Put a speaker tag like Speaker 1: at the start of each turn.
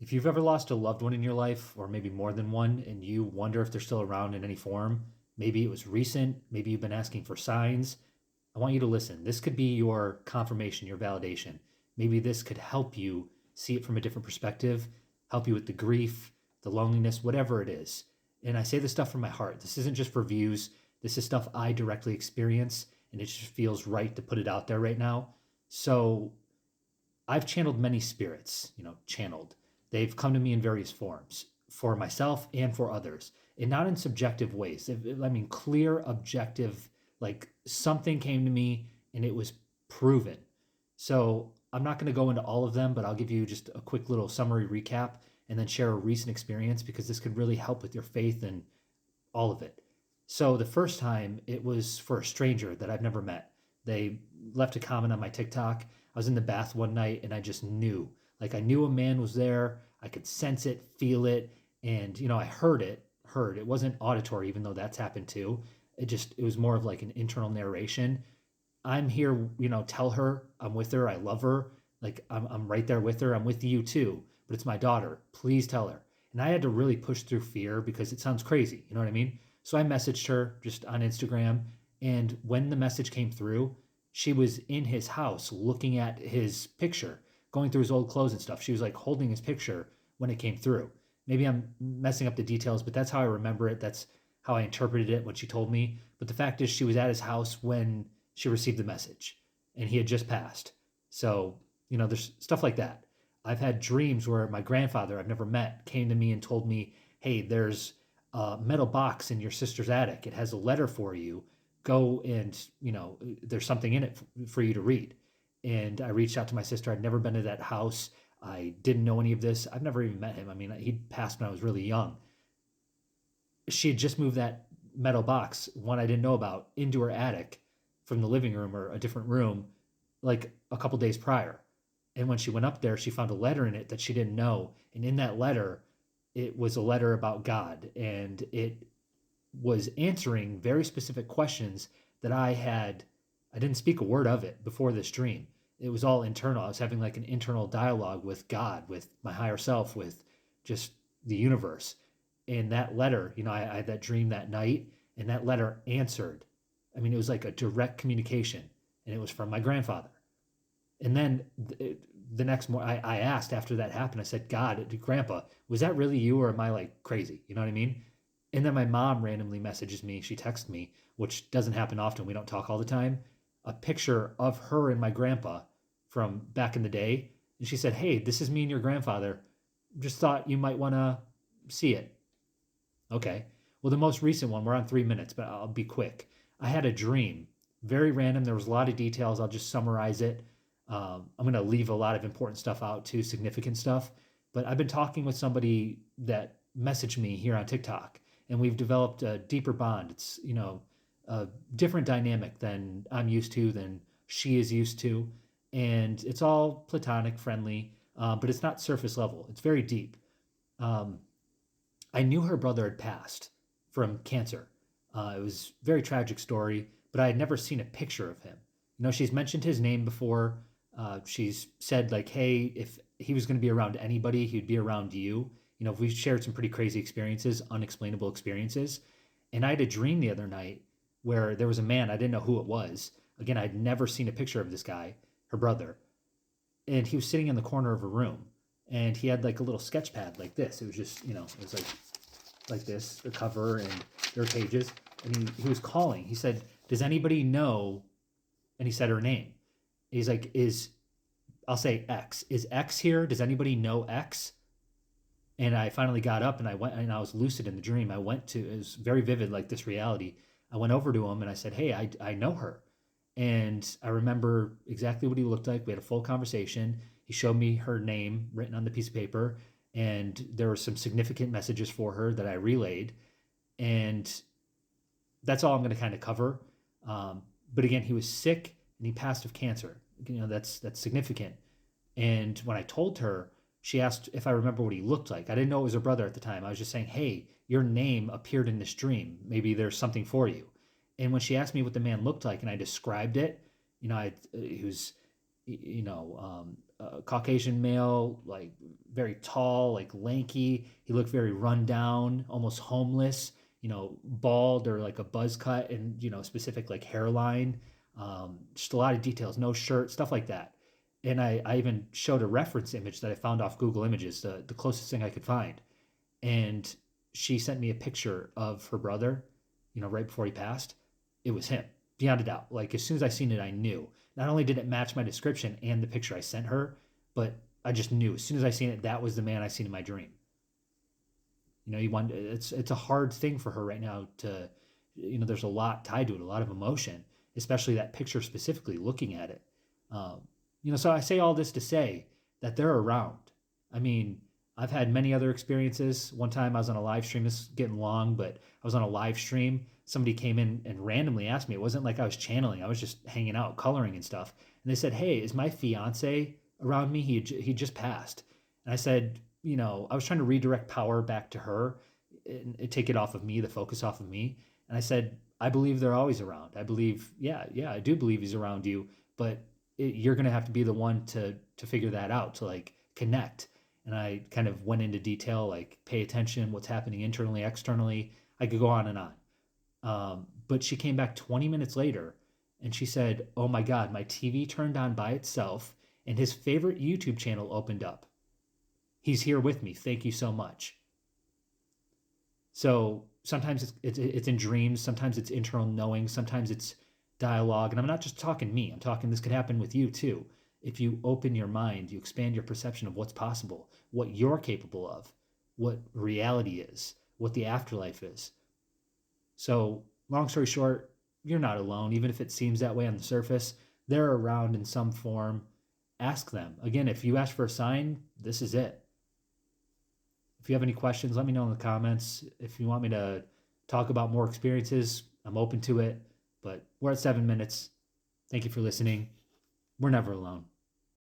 Speaker 1: If you've ever lost a loved one in your life, or maybe more than one, and you wonder if they're still around in any form, maybe it was recent, maybe you've been asking for signs, I want you to listen. This could be your confirmation, your validation. Maybe this could help you see it from a different perspective, help you with the grief, the loneliness, whatever it is. And I say this stuff from my heart. This isn't just for views. This is stuff I directly experience, and it just feels right to put it out there right now. So I've channeled many spirits, channeled. They've come to me in various forms for myself and for others, and not in subjective ways. I mean, clear, objective, like something came to me and it was proven. So I'm not going to go into all of them, but I'll give you just a quick little summary recap and then share a recent experience because this could really help with your faith and all of it. So the first time it was for a stranger that I've never met. They left a comment on my TikTok. I was in the bath one night and I just knew. Like I knew a man was there. I could sense it, feel it, and I heard it. Heard it wasn't auditory, even though that's happened too. It was more of like an internal narration. I'm here, tell her I'm with her. I love her. Like I'm right there with her. I'm with you too. But it's my daughter. Please tell her. And I had to really push through fear because it sounds crazy. You know what I mean? So I messaged her just on Instagram. And when the message came through, she was in his house looking at his picture, going through his old clothes and stuff. She was like holding his picture when it came through. Maybe I'm messing up the details, but that's how I remember it. That's how I interpreted it when she told me. But the fact is, she was at his house when she received the message and he had just passed. So, there's stuff like that. I've had dreams where my grandfather I've never met came to me and told me, hey, there's a metal box in your sister's attic. It has a letter for you. Go and, there's something in it for you to read. And I reached out to my sister. I'd never been to that house. I didn't know any of this. I've never even met him. I mean, he passed when I was really young. She had just moved that metal box, one I didn't know about, into her attic from the living room or a different room like a couple days prior. And when she went up there, she found a letter in it that she didn't know. And in that letter, it was a letter about God. And it was answering very specific questions that I didn't speak a word of it before this dream. It was all internal. I was having like an internal dialogue with God, with my higher self, with just the universe. And that letter, I had that dream that night, and that letter answered. I mean, it was like a direct communication, and it was from my grandfather. And then the next morning, I asked after that happened, I said, God, Grandpa, was that really you or am I like crazy? You know what I mean? And then my mom randomly messages me, she texts me, which doesn't happen often. We don't talk all the time, a picture of her and my grandpa from back in the day. And she said, hey, this is me and your grandfather. Just thought you might want to see it. Okay. Well, the most recent one, we're on 3 minutes, but I'll be quick. I had a dream, very random. There was a lot of details. I'll just summarize it. I'm going to leave a lot of important stuff out too, significant stuff. But I've been talking with somebody that messaged me here on TikTok, and we've developed a deeper bond. It's, a different dynamic than I'm used to, than she is used to. And it's all platonic, friendly, but it's not surface level. It's very deep. Um, I knew her brother had passed from cancer. It was a very tragic story, but I had never seen a picture of him. She's mentioned his name before. She's said like, "Hey, if he was going to be around anybody, he'd be around you." We shared some pretty crazy experiences, unexplainable experiences. And I had a dream the other night where there was a man, I didn't know who it was. Again, I'd never seen a picture of this guy, her brother, and he was sitting in the corner of a room, and he had like a little sketch pad like this. It was just, it was like this, the cover, and there were pages. And he was calling. He said, "Does anybody know?" And he said her name. He's like, I'll say X. Is X here? Does anybody know X? And I finally got up and I went, and I was lucid in the dream. It was very vivid, like this reality. I went over to him and I said, "Hey, I know her." And I remember exactly what he looked like. We had a full conversation. He showed me her name written on the piece of paper, and there were some significant messages for her that I relayed. And that's all I'm going to kind of cover. But again, he was sick and he passed of cancer. That's significant. And when I told her, she asked if I remember what he looked like. I didn't know it was her brother at the time. I was just saying, "Hey, your name appeared in this dream. Maybe there's something for you." And when she asked me what the man looked like, and I described it, he was, Caucasian male, like very tall, like lanky. He looked very run down, almost homeless, bald or like a buzz cut and, specific like hairline. Just a lot of details, no shirt, stuff like that. And I even showed a reference image that I found off Google Images, the closest thing I could find. And she sent me a picture of her brother, right before he passed. It was him, beyond a doubt. Like as soon as I seen it, I knew. Not only did it match my description and the picture I sent her, but I just knew as soon as I seen it, that was the man I seen in my dream. You want it's a hard thing for her right now to, there's a lot tied to it, a lot of emotion, especially that picture specifically. Looking at it, so I say all this to say that they're around. I mean, I've had many other experiences. One time I was on a live stream. This is getting long, but I was on a live stream. Somebody came in and randomly asked me. It wasn't like I was channeling. I was just hanging out, coloring and stuff. And they said, "Hey, is my fiance around me? He just passed." And I said, I was trying to redirect power back to her and take it off of me, the focus off of me. And I said, "I believe they're always around. I believe, yeah, I do believe he's around you, but you're gonna have to be the one to figure that out, to like connect." And I kind of went into detail, like pay attention, what's happening internally, externally. I could go on and on. But she came back 20 minutes later and she said, "Oh my God, my TV turned on by itself and his favorite YouTube channel opened up. He's here with me. Thank you so much." So sometimes it's in dreams, sometimes it's internal knowing, sometimes it's dialogue. And I'm not just talking me, I'm talking this could happen with you too. If you open your mind, you expand your perception of what's possible, what you're capable of, what reality is, what the afterlife is. So, long story short, you're not alone, even if it seems that way on the surface. They're around in some form. Ask them. Again, if you ask for a sign, this is it. If you have any questions, let me know in the comments. If you want me to talk about more experiences, I'm open to it. But we're at 7 minutes. Thank you for listening. We're never alone.